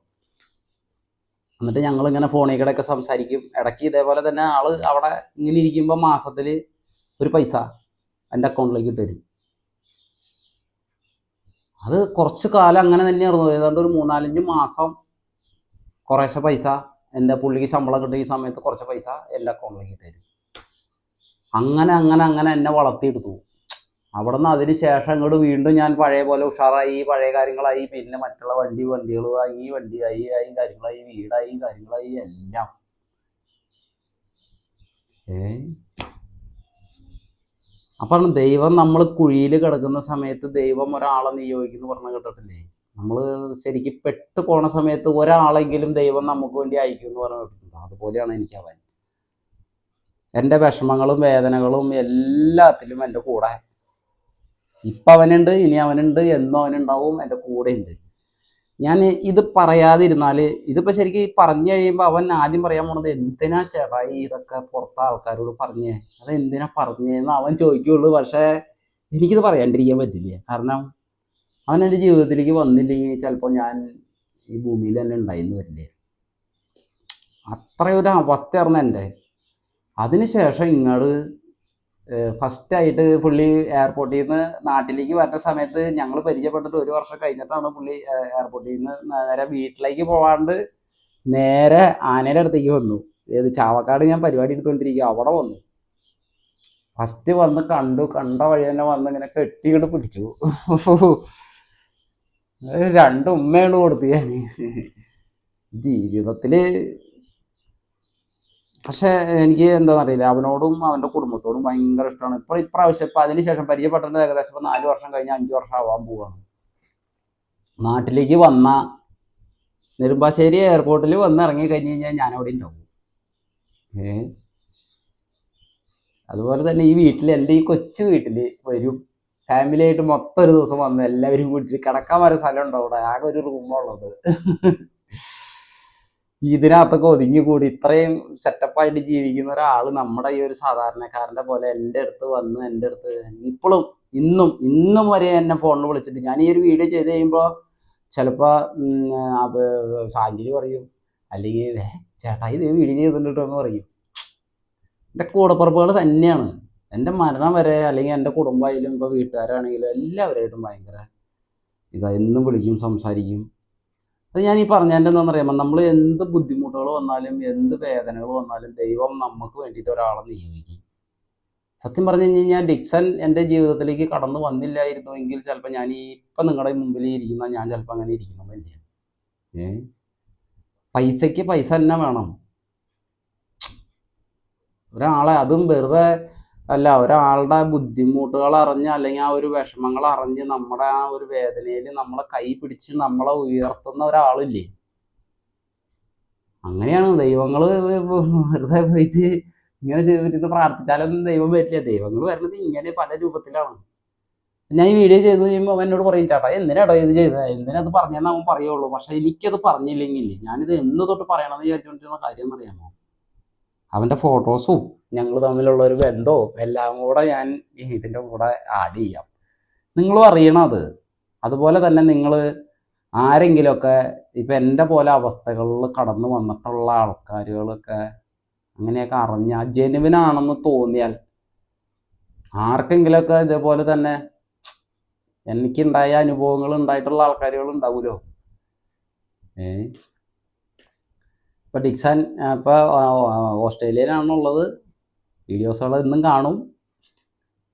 എന്നിട്ട് ഞങ്ങളിങ്ങനെ ഫോണിൽ കൂടെയൊക്കെ സംസാരിക്കും. ഇടയ്ക്ക് ഇതേപോലെ തന്നെ ആള് അവിടെ ഇങ്ങനെ ഇരിക്കുമ്പോൾ മാസത്തിൽ ഒരു പൈസ എൻ്റെ അക്കൗണ്ടിലേക്ക് ഇട്ട് തരും. അത് കുറച്ച് കാലം അങ്ങനെ തന്നെയായിരുന്നു. ഏതാണ്ട് ഒരു 3-4 മാസം കുറേശ്ശെ പൈസ എൻ്റെ പുള്ളിക്ക് ശമ്പളം കിട്ടിയ സമയത്ത് കുറച്ച് പൈസ എൻ്റെ അക്കൗണ്ടിലേക്ക് ഇട്ട് തരും. അങ്ങനെ എന്നെ വളർത്തിയെടുത്തു. അവിടെ നിന്ന് അതിന് ശേഷം ഇങ്ങോട്ട് വീണ്ടും ഞാൻ പഴയ പോലെ ഉഷാറായി, പഴയ കാര്യങ്ങളായി. പിന്നെ മറ്റുള്ള വണ്ടികളായി, കാര്യങ്ങളായി, വീടായി, കാര്യങ്ങളായി, എല്ലാം. അപ്പം ദൈവം നമ്മൾ കുഴിയിൽ കിടക്കുന്ന സമയത്ത് ദൈവം ഒരാളെ നിയോഗിക്കുന്നു പറഞ്ഞ കേട്ടിട്ടില്ലേ? നമ്മൾ ശരിക്കും പെട്ടു പോണ സമയത്ത് ഒരാളെങ്കിലും ദൈവം നമുക്ക് വേണ്ടി അയക്കും എന്ന് പറഞ്ഞ കേട്ടിട്ടുണ്ട്. അതുപോലെയാണ് എനിക്ക് അവൻ. എൻ്റെ വിഷമങ്ങളും വേദനകളും എല്ലാത്തിലും എൻ്റെ കൂടെ. ഇപ്പം അവനുണ്ട്, ഇനി അവനുണ്ട്, എന്നും അവനുണ്ടാവും, എൻ്റെ കൂടെ ഉണ്ട്. ഞാൻ ഇത് പറയാതിരുന്നാൽ, ഇതിപ്പോൾ ശരിക്കും പറഞ്ഞു കഴിയുമ്പോൾ അവൻ ആദ്യം പറയാൻ പോണത് എന്തിനാ ചേട്ടായി ഇതൊക്കെ പുറത്തെ ആൾക്കാരോട് പറഞ്ഞേ, അത് എന്തിനാ പറഞ്ഞേന്ന് അവൻ ചോദിക്കുള്ളൂ. പക്ഷേ എനിക്കിത് പറയാണ്ടിരിക്കാൻ പറ്റില്ല. കാരണം അവൻ എൻ്റെ ജീവിതത്തിലേക്ക് വന്നില്ലെങ്കിൽ ചിലപ്പോൾ ഞാൻ ഈ ഭൂമിയിൽ തന്നെ ഉണ്ടായിന്ന് വരില്ലേ. അത്രയൊരു അവസ്ഥയായിരുന്നു എൻ്റെ. അതിനുശേഷം ഇങ്ങോട്ട് ഫസ്റ്റായിട്ട് പുള്ളി എയർപോർട്ടിൽ നിന്ന് നാട്ടിലേക്ക് വരുന്ന സമയത്ത് ഞങ്ങൾ പരിചയപ്പെട്ടിട്ട് 1 വർഷം കഴിഞ്ഞിട്ടാണ് പുള്ളി എയർപോർട്ടിൽ നിന്ന് നേരെ വീട്ടിലേക്ക് പോകാണ്ട് നേരെ ആനയുടെ അടുത്തേക്ക് വന്നു. ചാവക്കാട് ഞാൻ പരിപാടി എടുത്തുകൊണ്ടിരിക്കുക, അവിടെ വന്നു. ഫസ്റ്റ് വന്ന് കണ്ട വഴി തന്നെ വന്ന് ഇങ്ങനെ കെട്ടിയിട്ട് പിടിച്ചു. 2 ഉമ്മയാണ് കൊടുത്തു ഞാൻ ജീവിതത്തിൽ. പക്ഷെ എനിക്ക് എന്താണെന്നറിയില്ല, അവനോടും അവൻ്റെ കുടുംബത്തോടും ഭയങ്കര ഇഷ്ടമാണ്. ഇപ്രാവശ്യം അതിനുശേഷം പരിചയപ്പെട്ടത് ഏകദേശം 4 വർഷം കഴിഞ്ഞ് 5 വർഷം ആവാൻ പോവാണ്. നാട്ടിലേക്ക് വന്ന നെടുമ്പാശ്ശേരി എയർപോർട്ടിൽ വന്ന് ഇറങ്ങി കഴിഞ്ഞ് കഴിഞ്ഞാൽ ഞാൻ അവിടെ ഉണ്ടാവും. അതുപോലെ തന്നെ ഈ വീട്ടിൽ, എൻ്റെ ഈ കൊച്ചു വീട്ടിൽ വരും, ഫാമിലിയായിട്ട് മൊത്തം ഒരു ദിവസം വന്ന് എല്ലാവരും കൂട്ടിട്ട് കിടക്കാൻ വരെ സ്ഥലം ഉണ്ടോ അവിടെ? ആകെ ഒരു റൂമുള്ളത്. ഇതിനകത്തൊക്കെ ഒതുങ്ങിക്കൂടി ഇത്രയും സെറ്റപ്പായിട്ട് ജീവിക്കുന്ന ഒരാൾ നമ്മുടെ ഈ ഒരു സാധാരണക്കാരൻ്റെ പോലെ എൻ്റെ അടുത്ത് വന്ന് എൻ്റെ അടുത്ത് ഇപ്പോഴും ഇന്നും വരെ എന്നെ ഫോണിൽ വിളിച്ചിട്ട്, ഞാൻ ഈ ഒരു വീഡിയോ ചെയ്ത് കഴിയുമ്പോൾ ചിലപ്പോൾ സാഞ്ചിലി പറയും, അല്ലെങ്കിൽ ചേട്ടാ ഇത് വീഡിയോ ചെയ്തിട്ടോ എന്ന് പറയും. എൻ്റെ കൂടപ്പുറപ്പുകൾ തന്നെയാണ്. എൻ്റെ മരണം വരെ, അല്ലെങ്കിൽ എൻ്റെ കുടുംബമായാലും ഇപ്പോൾ വീട്ടുകാരാണെങ്കിലും എല്ലാവരായിട്ടും ഭയങ്കര എന്നും വിളിക്കും, സംസാരിക്കും. അത് ഞാൻ ഈ പറഞ്ഞതിൻ്റെ എന്താണെന്ന് അറിയാമോ, നമ്മൾ എന്ത് ബുദ്ധിമുട്ടുകൾ വന്നാലും എന്ത് വേദനകൾ വന്നാലും ദൈവം നമുക്ക് വേണ്ടിയിട്ട് ഒരാളെ നിയോഗിക്കും. സത്യം പറഞ്ഞു കഴിഞ്ഞാൽ ഡിക്സൺ എൻ്റെ ജീവിതത്തിലേക്ക് കടന്നു വന്നില്ലായിരുന്നുവെങ്കിൽ ചിലപ്പോൾ ഞാൻ ഇപ്പം നിങ്ങളുടെ മുമ്പിൽ ഇരിക്കുന്ന ഞാൻ ചിലപ്പോൾ അങ്ങനെ ഇരിക്കണമെന്നില്ല. പൈസയ്ക്ക് പൈസ തന്നെ വേണം. ഒരാളെ അതും വെറുതെ അല്ല, ഒരാളുടെ ബുദ്ധിമുട്ടുകൾ അറിഞ്ഞ് അല്ലെങ്കിൽ ആ ഒരു വിഷമങ്ങൾ അറിഞ്ഞ് നമ്മുടെ ആ ഒരു വേദനയിൽ നമ്മളെ കൈ പിടിച്ച് നമ്മളെ ഉയർത്തുന്ന ഒരാളില്ലേ, അങ്ങനെയാണ് ദൈവങ്ങൾ. വെറുതെ പോയിട്ട് ഇങ്ങനെ ഇരുന്ന് പ്രാർത്ഥിച്ചാലൊന്നും ദൈവം വരില്ല. ദൈവങ്ങൾ വരുന്നത് ഇങ്ങനെ പല രൂപത്തിലാണ്. ഞാൻ ഈ വീഡിയോ ചെയ്ത് കഴിയുമ്പോൾ അവൻ എന്നോട് പറയും, ചേട്ടാ എന്തിനാടോ ഇത് ചെയ്തത്, എന്തിനാ അത് പറഞ്ഞതെന്ന് അവൻ പറയുള്ളൂ. പക്ഷെ എനിക്കത് പറഞ്ഞില്ലെങ്കിൽ ഞാനിത് എന്ന് തൊട്ട് പറയണമെന്ന് വിചാരിച്ചുകൊണ്ടിരുന്ന കാര്യം എന്നറിയാമോ, അവൻ്റെ ഫോട്ടോസും ഞങ്ങൾ തമ്മിലുള്ള ഒരു ബന്ധവും എല്ലാം കൂടെ ഞാൻ ഇതിൻ്റെ കൂടെ ആഡ് ചെയ്യാം. നിങ്ങളും അറിയണം അത്. അതുപോലെ തന്നെ നിങ്ങൾ ആരെങ്കിലുമൊക്കെ ഇപ്പം എൻ്റെ പോലെ അവസ്ഥകളിൽ കടന്നു വന്നിട്ടുള്ള ആൾക്കാരുകളൊക്കെ അങ്ങനെയൊക്കെ അറിഞ്ഞാൽ ജെനുവിനാണെന്ന് തോന്നിയാൽ ആർക്കെങ്കിലുമൊക്കെ ഇതേപോലെ തന്നെ എനിക്കുണ്ടായ അനുഭവങ്ങൾ ഉണ്ടായിട്ടുള്ള ആൾക്കാരുകൾ ഉണ്ടാവുമല്ലോ. ഇപ്പം ഡിക്സൺ ഇപ്പോൾ ഓസ്ട്രേലിയയിലാണുള്ളത്. വീഡിയോസുകൾ ഇന്നും കാണും.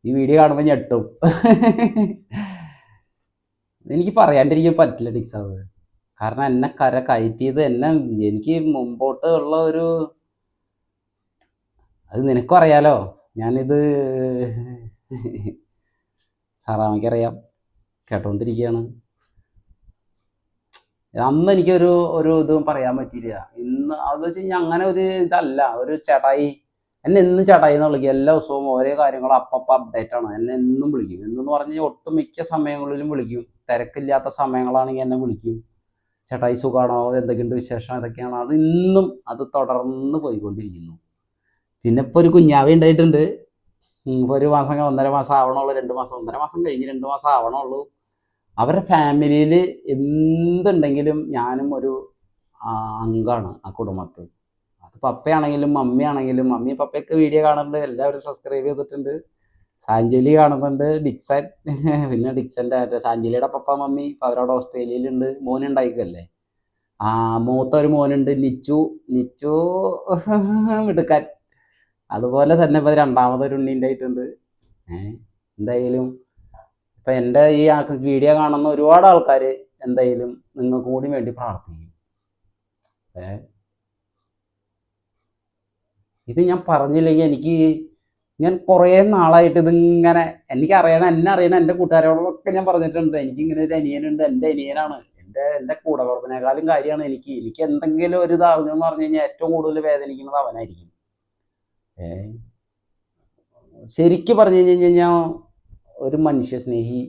ഈ വീഡിയോ കാണുമ്പോൾ ഞെട്ടും. എനിക്ക് പറയാണ്ടിരിക്കാൻ പറ്റില്ല ഡിക്സ് അത്. കാരണം എന്നെ കയറ്റിയത് എന്നെ എനിക്ക് മുമ്പോട്ട് ഉള്ള ഒരു അത് നിനക്കും അറിയാലോ. ഞാനിത് സാറാമ്മയ്ക്കറിയാം, കേട്ടോണ്ടിരിക്കുകയാണ്. അന്ന് എനിക്കൊരു ഇതും പറയാൻ പറ്റിയില്ല. ഇന്ന് അത് വെച്ച് കഴിഞ്ഞാൽ അങ്ങനെ ഒരു ഇതല്ല, ഒരു ചേട്ടായി എന്നെ എന്നും ചേട്ടായി എന്ന് വിളിക്കും. എല്ലാ ദിവസവും ഓരോ കാര്യങ്ങളും അപ്പം അപ്ഡേറ്റ് ആണ്. എന്നെ എന്നും വിളിക്കും. എന്നെന്ന് പറഞ്ഞാൽ ഒട്ടുമിക്ക സമയങ്ങളിലും വിളിക്കും. തിരക്കില്ലാത്ത സമയങ്ങളാണെങ്കിൽ എന്നെ വിളിക്കും. ചേട്ടായി സുഖമാണോ, എന്തൊക്കെയുണ്ട് വിശേഷം, ഇതൊക്കെയാണോ. അത് ഇന്നും അത് തുടർന്ന് പോയിക്കൊണ്ടിരിക്കുന്നു. പിന്നെ ഇപ്പോൾ ഒരു കുഞ്ഞാവ ഉണ്ടായിട്ടുണ്ട്. ഇപ്പോൾ ഒരു മാസം 1.5 മാസം ആവണുള്ളൂ, 2 മാസം, 1.5 മാസം കഴിഞ്ഞ് 2 മാസം ആവണുള്ളൂ. അവരുടെ ഫാമിലിയിൽ എന്തുണ്ടെങ്കിലും ഞാനും ഒരു അംഗമാണ് ആ കുടുംബത്തിൽ. അത് പപ്പയാണെങ്കിലും മമ്മിയാണെങ്കിലും, മമ്മി പപ്പയൊക്കെ വീഡിയോ കാണുന്നുണ്ട്, എല്ലാവരും സബ്സ്ക്രൈബ് ചെയ്തിട്ടുണ്ട്. സാഞ്ചലി കാണുന്നുണ്ട്, ഡിക്സൺ പിന്നെ ഡിക്സൻ്റെ സാഞ്ചലിയുടെ പപ്പ മമ്മി ഇപ്പം അവരവിടെ ഓസ്ട്രേലിയയിലുണ്ട്. മോനുണ്ടായിക്കല്ലേ, മൂത്ത ഒരു മോനുണ്ട് നിച്ചു. നിച്ചു മിടുക്കാൻ. അതുപോലെ തന്നെ ഇപ്പം രണ്ടാമതൊരു ഉണ്ണി ഉണ്ടായിട്ടുണ്ട്. എന്തായാലും ഇപ്പം എൻ്റെ ഈ വീഡിയോ കാണുന്ന ഒരുപാട് ആൾക്കാർ എന്തായാലും നിങ്ങൾക്ക് കൂടി വേണ്ടി പ്രാർത്ഥിക്കും. ഇത് ഞാൻ പറഞ്ഞില്ലെങ്കിൽ എനിക്ക് ഞാൻ കുറേ നാളായിട്ട് ഇതിങ്ങനെ എന്നെ അറിയണ എൻ്റെ കൂട്ടുകാരോടൊക്കെ ഞാൻ പറഞ്ഞിട്ടുണ്ട്, എനിക്കിങ്ങനെ ഒരു അനിയനുണ്ട്, എൻ്റെ അനിയനാണ്, എൻ്റെ കൂടപ്പിറപ്പിനേക്കാളും കാര്യമാണ് എനിക്ക് എന്തെങ്കിലും ഒരു ഇതാവുന്നതെന്ന് പറഞ്ഞു കഴിഞ്ഞാൽ ഏറ്റവും കൂടുതൽ വേദനിക്കുന്നത് അവനായിരിക്കും. ശരിക്കും പറഞ്ഞു കഴിഞ്ഞാൽ ഒരു മനുഷ്യസ്നേഹി.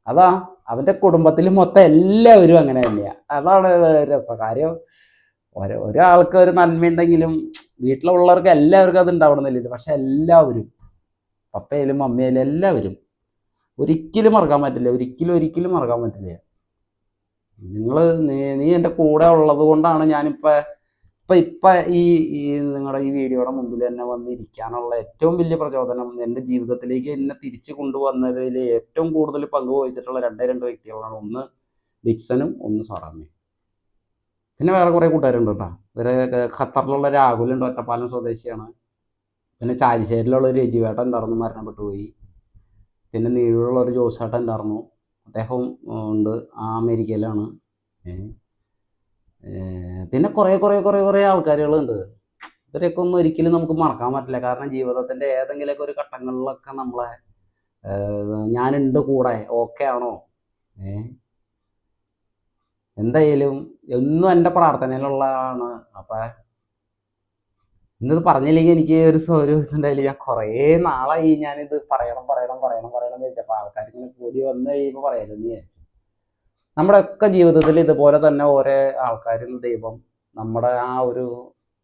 അതാ അവൻ്റെ കുടുംബത്തിൽ മൊത്തം എല്ലാവരും അങ്ങനെ തന്നെയാണ്. അതാണ് രസകാര്യം. ഒരാൾക്ക് ഒരു നന്മയുണ്ടെങ്കിലും വീട്ടിലുള്ളവർക്ക് എല്ലാവർക്കും അത് ഉണ്ടാവണമെന്നില്ല. പക്ഷെ എല്ലാവരും, പപ്പയിലും മമ്മിയിലും എല്ലാവരും ഒരിക്കലും മറക്കാൻ പറ്റില്ല. ഒരിക്കലും മറക്കാൻ പറ്റില്ല. നീ എൻ്റെ കൂടെ ഉള്ളത് കൊണ്ടാണ് ഇപ്പം ഈ നിങ്ങളുടെ ഈ വീഡിയോയുടെ മുമ്പിൽ തന്നെ വന്നിരിക്കാനുള്ള ഏറ്റവും വലിയ പ്രചോദനം. എൻ്റെ ജീവിതത്തിലേക്ക് എന്നെ തിരിച്ചു കൊണ്ടുവന്നതിൽ ഏറ്റവും കൂടുതൽ പങ്കുവഹിച്ചിട്ടുള്ള രണ്ട് വ്യക്തികളാണ്. ഒന്ന് ഡിക്സനും, ഒന്ന് സാറാമ്മയും. പിന്നെ വേറെ കുറേ കൂട്ടുകാരുണ്ട് കേട്ടോ. ഇവരെ ഖത്തറിലുള്ള രാഹുലുണ്ട്, ഒറ്റപ്പാലം സ്വദേശിയാണ്. പിന്നെ ചാലിശ്ശേരിയിലുള്ള ഒരു രജിവേട്ടൻ ഉണ്ടായിരുന്നു, മരണപ്പെട്ടു പോയി. പിന്നെ നീഴിലുള്ള ഒരു ജോസേട്ടൻ ഉണ്ടായിരുന്നു, അദ്ദേഹം ഉണ്ട്, അമേരിക്കയിലാണ്. പിന്നെ കുറേ ആൾക്കാരുകളുണ്ട്. ഇവരെയൊക്കെ ഒന്നും ഒരിക്കലും നമുക്ക് മറക്കാൻ പറ്റില്ല. കാരണം ജീവിതത്തിൻ്റെ ഏതെങ്കിലുമൊക്കെ ഒരു ഘട്ടങ്ങളിലൊക്കെ നമ്മളെ ഞാനുണ്ട് കൂടെ, ഓക്കെ ആണോ, എന്തായാലും എന്നും എൻ്റെ പ്രാർത്ഥനയിലുള്ളതാണ്. അപ്പം ഇന്നത് പറഞ്ഞില്ലെങ്കിൽ എനിക്ക് ഒരു ഇതുണ്ടായില്ല. ഞാൻ കുറേ നാളായി ഞാനിത് പറയണം എന്ന് വെച്ചപ്പോൾ ആൾക്കാരിങ്ങനെ കൂടി വന്നു കഴിയുമ്പോൾ പറയലെന്ന് വിചാരിച്ചു. നമ്മുടെയൊക്കെ ജീവിതത്തിൽ ഇതുപോലെ തന്നെ ഓരോ ആൾക്കാരും ദൈവം നമ്മുടെ ആ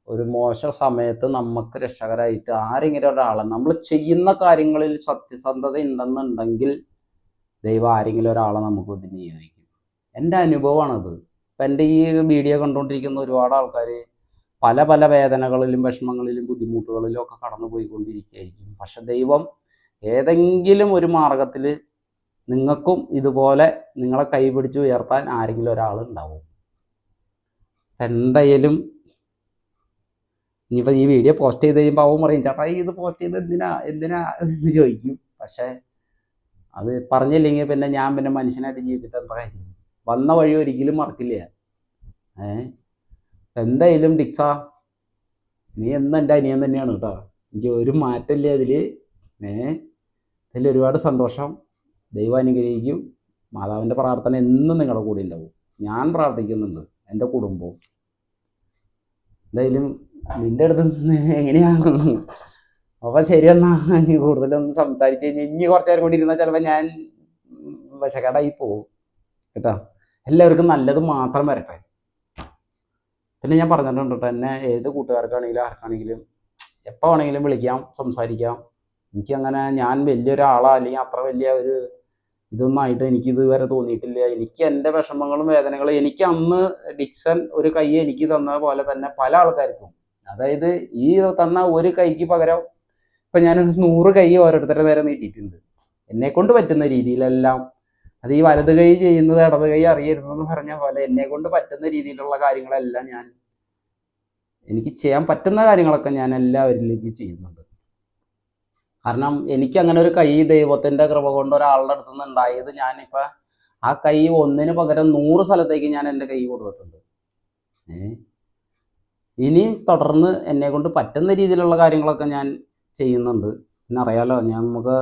ഒരു മോശം സമയത്ത് നമുക്ക് രക്ഷകരായിട്ട് ആരെങ്കിലും ഒരാളെ, നമ്മൾ ചെയ്യുന്ന കാര്യങ്ങളിൽ സത്യസന്ധത ഉണ്ടെന്നുണ്ടെങ്കിൽ ദൈവം ആരെങ്കിലും ഒരാളെ നമുക്ക് വേണ്ടി നിയോഗിക്കും. എൻ്റെ അനുഭവമാണത്. ഇപ്പം എൻ്റെ ഈ വീഡിയോ കണ്ടുകൊണ്ടിരിക്കുന്ന ഒരുപാട് ആൾക്കാർ പല വേദനകളിലും വിഷമങ്ങളിലും ബുദ്ധിമുട്ടുകളിലും ഒക്കെ കടന്നു പോയിക്കൊണ്ടിരിക്കുകയായിരിക്കും. പക്ഷെ ദൈവം ഏതെങ്കിലും ഒരു മാർഗത്തിൽ നിങ്ങൾക്കും ഇതുപോലെ നിങ്ങളെ കൈപിടിച്ച് ഉയർത്താൻ ആരെങ്കിലും ഒരാൾ ഉണ്ടാവും. എന്തായാലും ഇനിയിപ്പോൾ ഈ വീഡിയോ പോസ്റ്റ് ചെയ്ത് കഴിയുമ്പോൾ അവൻ പറയും, ചേട്ടാ ഇത് പോസ്റ്റ് ചെയ്ത് എന്തിനാ എന്ന് ചോദിക്കും. പക്ഷേ അത് പറഞ്ഞില്ലെങ്കിൽ പിന്നെ ഞാൻ മനുഷ്യനായിട്ട് ജീവിച്ചിട്ട് എന്താ കാര്യം. വന്ന വഴി ഒരിക്കലും മറക്കില്ല. എന്തായാലും ഡിക്സ, നീ എന്നും എൻ്റെ അനിയൻ തന്നെയാണ് കേട്ടോ. എനിക്ക് ഒരു മാറ്റമില്ല അതിൽ. അതിൽ ഒരുപാട് സന്തോഷം. ദൈവം അനുഗ്രഹിക്കും. മാതാവിൻ്റെ പ്രാർത്ഥന എന്നും നിങ്ങളുടെ കൂടെ ഉണ്ടാവും. ഞാൻ പ്രാർത്ഥിക്കുന്നുണ്ട്, എൻ്റെ കുടുംബവും. എന്തായാലും നിൻ്റെ അടുത്ത് നിന്ന് എങ്ങനെയാണ് അപ്പോൾ ശരിയെന്നാ, ഇനി കൂടുതലൊന്നും സംസാരിച്ച് കഴിഞ്ഞാൽ ഇനി കുറച്ച് നേരം കൂടി ഇരുന്നാൽ ചിലപ്പോൾ ഞാൻ വശക്കേടായി പോകും കേട്ടോ. എല്ലാവർക്കും നല്ലത് മാത്രം വരട്ടെ. പിന്നെ ഞാൻ പറഞ്ഞിട്ടുണ്ട് കേട്ടോ, എന്നെ ഏത് കൂട്ടുകാർക്കാണെങ്കിലും ആർക്കാണെങ്കിലും എപ്പോൾ വേണമെങ്കിലും വിളിക്കാം, സംസാരിക്കാം. എനിക്കങ്ങനെ ഞാൻ വലിയൊരാളാ അല്ലെങ്കിൽ അത്ര വലിയ ഒരു ഇതൊന്നും ആയിട്ട് എനിക്ക് ഇതുവരെ തോന്നിയിട്ടില്ല. എനിക്ക് എൻ്റെ വിഷമങ്ങളും വേദനകളും എനിക്ക് അന്ന് ഡിക്സൺ ഒരു കൈ എനിക്ക് തന്ന പോലെ തന്നെ പല ആൾക്കാർക്കും, അതായത് ഈ തന്ന ഒരു കൈക്ക് പകരം ഇപ്പം ഞാനൊരു 100 കൈ ഓരോരുത്തരുടെ നേരെ നീട്ടിയിട്ടുണ്ട് എന്നെക്കൊണ്ട് പറ്റുന്ന രീതിയിലെല്ലാം. അത് ഈ വലത് കൈ ചെയ്യുന്നത് ഇടത് കൈ അറിയരുതെന്ന് പറഞ്ഞ പോലെ എന്നെക്കൊണ്ട് പറ്റുന്ന രീതിയിലുള്ള കാര്യങ്ങളെല്ലാം എനിക്ക് ചെയ്യാൻ പറ്റുന്ന കാര്യങ്ങളൊക്കെ ഞാൻ എല്ലാവരിലേക്കും ചെയ്യുന്നുണ്ട്. കാരണം എനിക്ക് അങ്ങനെ ഒരു കൈ ദൈവത്തിൻ്റെ കൃപ കൊണ്ട് ഒരാളുടെ അടുത്ത് നിന്ന് ഉണ്ടായത്, ഞാനിപ്പോൾ ആ കൈ ഒന്നിന് പകരം 100 സ്ഥലത്തേക്ക് ഞാൻ എൻ്റെ കൈ കൊടുത്തിട്ടുണ്ട്. ഇനി തുടർന്ന് എന്നെ കൊണ്ട് പറ്റുന്ന രീതിയിലുള്ള കാര്യങ്ങളൊക്കെ ഞാൻ ചെയ്യുന്നുണ്ട്. പിന്നെ അറിയാലോ, നമുക്ക്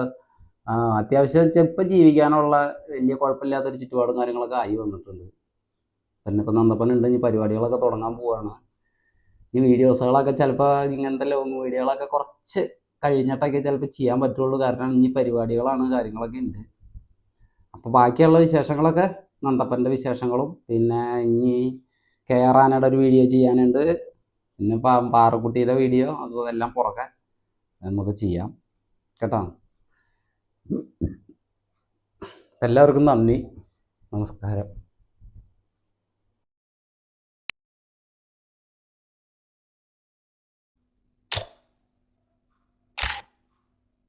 അത്യാവശ്യം ഇപ്പം ജീവിക്കാനുള്ള വലിയ കുഴപ്പമില്ലാത്തൊരു ചുറ്റുപാടും കാര്യങ്ങളൊക്കെ ആയി വന്നിട്ടുണ്ട്. പിന്നെ ഇപ്പം നന്നപ്പനുണ്ട്, ഇനി പരിപാടികളൊക്കെ തുടങ്ങാൻ പോവുകയാണ്. ഈ വീഡിയോസുകളൊക്കെ ചിലപ്പോൾ ഇങ്ങനത്തെ ലോങ് വീഡിയോകളൊക്കെ കുറച്ച് കഴിഞ്ഞിട്ടൊക്കെ ചിലപ്പോൾ ചെയ്യാൻ പറ്റുള്ളൂ. കാരണം ഇനി പരിപാടികളാണ്, കാര്യങ്ങളൊക്കെ ഉണ്ട്. അപ്പോൾ ബാക്കിയുള്ള വിശേഷങ്ങളൊക്കെ നന്തപ്പൻ്റെ വിശേഷങ്ങളും, പിന്നെ ഇനി കയറാനയുടെ ഒരു വീഡിയോ ചെയ്യാനുണ്ട്, പിന്നെ പാറക്കുട്ടിയുടെ വീഡിയോ, അതെല്ലാം പുറകെ നമുക്ക് ചെയ്യാം കേട്ടോ. എല്ലാവർക്കും നന്ദി, നമസ്കാരം.